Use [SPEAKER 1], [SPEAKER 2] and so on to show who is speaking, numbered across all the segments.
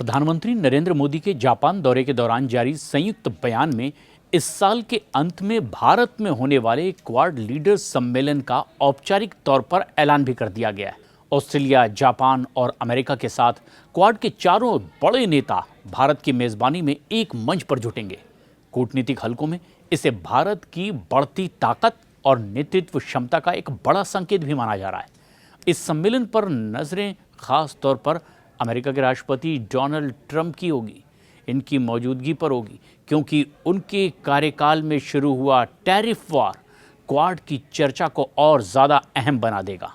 [SPEAKER 1] प्रधानमंत्री नरेंद्र मोदी के जापान दौरे के दौरान जारी संयुक्त बयान में इस साल के अंत में भारत में होने वाले क्वाड लीडर्स सम्मेलन का औपचारिक तौर पर ऐलान भी कर दिया गया है। ऑस्ट्रेलिया, जापान और अमेरिका के साथ क्वाड के चारों बड़े नेता भारत की मेजबानी में एक मंच पर जुटेंगे। कूटनीतिक हलकों में इसे भारत की बढ़ती ताकत और नेतृत्व क्षमता का एक बड़ा संकेत भी माना जा रहा है। इस सम्मेलन पर नजरें खास तौर पर अमेरिका के राष्ट्रपति डोनाल्ड ट्रंप की होगी। इनकी मौजूदगी पर होगी क्योंकि उनके कार्यकाल में शुरू हुआ टैरिफ वार क्वाड की चर्चा को और ज़्यादा अहम बना देगा।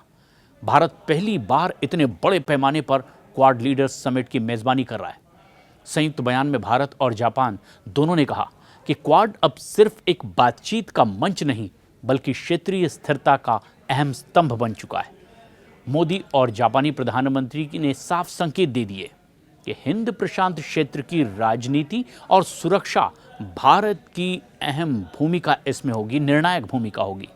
[SPEAKER 1] भारत पहली बार इतने बड़े पैमाने पर क्वाड लीडर्स समिट की मेज़बानी कर रहा है। संयुक्त बयान में भारत और जापान दोनों ने कहा कि क्वाड अब सिर्फ एक बातचीत का मंच नहीं बल्कि क्षेत्रीय स्थिरता का अहम स्तंभ बन चुका है। मोदी और जापानी प्रधानमंत्री ने साफ संकेत दे दिए कि हिंद प्रशांत क्षेत्र की राजनीति और सुरक्षा भारत की अहम भूमिका इसमें होगी, निर्णायक भूमिका होगी।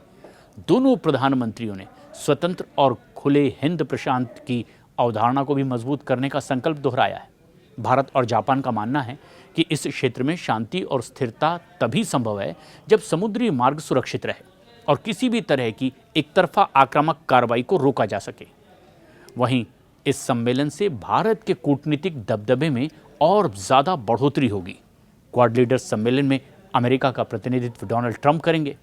[SPEAKER 1] दोनों प्रधानमंत्रियों ने स्वतंत्र और खुले हिंद प्रशांत की अवधारणा को भी मजबूत करने का संकल्प दोहराया है। भारत और जापान का मानना है कि इस क्षेत्र में शांति और स्थिरता तभी संभव है जब समुद्री मार्ग सुरक्षित रहे और किसी भी तरह की एकतरफा आक्रामक कार्रवाई को रोका जा सके। वहीं इस सम्मेलन से भारत के कूटनीतिक दबदबे में और ज़्यादा बढ़ोतरी होगी। क्वाड लीडर्स सम्मेलन में अमेरिका का प्रतिनिधित्व डोनाल्ड ट्रंप करेंगे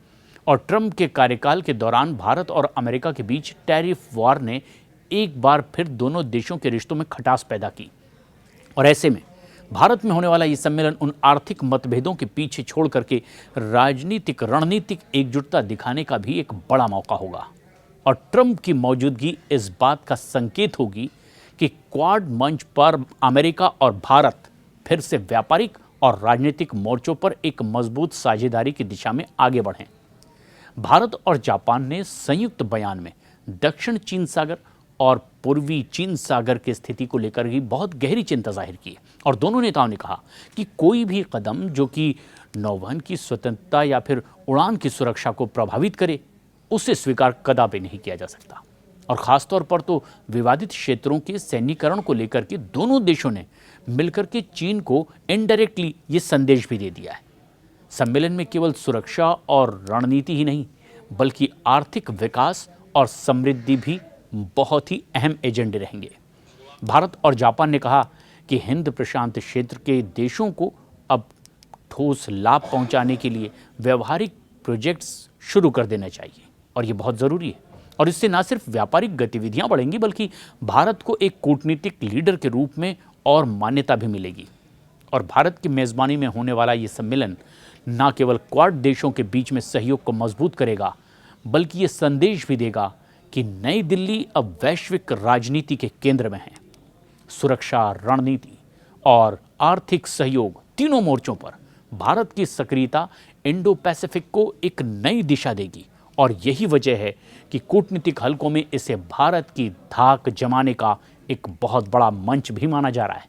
[SPEAKER 1] और ट्रंप के कार्यकाल के दौरान भारत और अमेरिका के बीच टैरिफ वार ने एक बार फिर दोनों देशों के रिश्तों में खटास पैदा की। और ऐसे में भारत में होने वाला ये सम्मेलन उन आर्थिक मतभेदों के पीछे छोड़ करके राजनीतिक रणनीतिक एकजुटता दिखाने का भी एक बड़ा मौका होगा। और ट्रंप की मौजूदगी इस बात का संकेत होगी कि क्वाड मंच पर अमेरिका और भारत फिर से व्यापारिक और राजनीतिक मोर्चों पर एक मजबूत साझेदारी की दिशा में आगे बढ़ें। भारत और जापान ने संयुक्त बयान में दक्षिण चीन सागर और पूर्वी चीन सागर की स्थिति को लेकर भी बहुत गहरी चिंता जाहिर की है और दोनों नेताओं ने कहा कि कोई भी कदम जो कि नौवहन की स्वतंत्रता या फिर उड़ान की सुरक्षा को प्रभावित करे उसे स्वीकार कदापि नहीं किया जा सकता। और ख़ास तौर पर तो विवादित क्षेत्रों के सैन्यीकरण को लेकर के दोनों देशों ने मिलकर के चीन को इनडायरेक्टली ये संदेश भी दे दिया है। सम्मेलन में केवल सुरक्षा और रणनीति ही नहीं बल्कि आर्थिक विकास और समृद्धि भी बहुत ही अहम एजेंडे रहेंगे। भारत और जापान ने कहा कि हिंद प्रशांत क्षेत्र के देशों को अब ठोस लाभ पहुंचाने के लिए व्यावहारिक प्रोजेक्ट्स शुरू कर देना चाहिए और ये बहुत ज़रूरी है। और इससे न सिर्फ व्यापारिक गतिविधियां बढ़ेंगी बल्कि भारत को एक कूटनीतिक लीडर के रूप में और मान्यता भी मिलेगी। और भारत की मेज़बानी में होने वाला ये सम्मेलन न केवल क्वाड देशों के बीच में सहयोग को मजबूत करेगा बल्कि ये संदेश भी देगा कि नई दिल्ली अब वैश्विक राजनीति के केंद्र में है। सुरक्षा, रणनीति और आर्थिक सहयोग तीनों मोर्चों पर भारत की सक्रियता इंडो पैसिफिक को एक नई दिशा देगी और यही वजह है कि कूटनीतिक हलकों में इसे भारत की धाक जमाने का एक बहुत बड़ा मंच भी माना जा रहा है।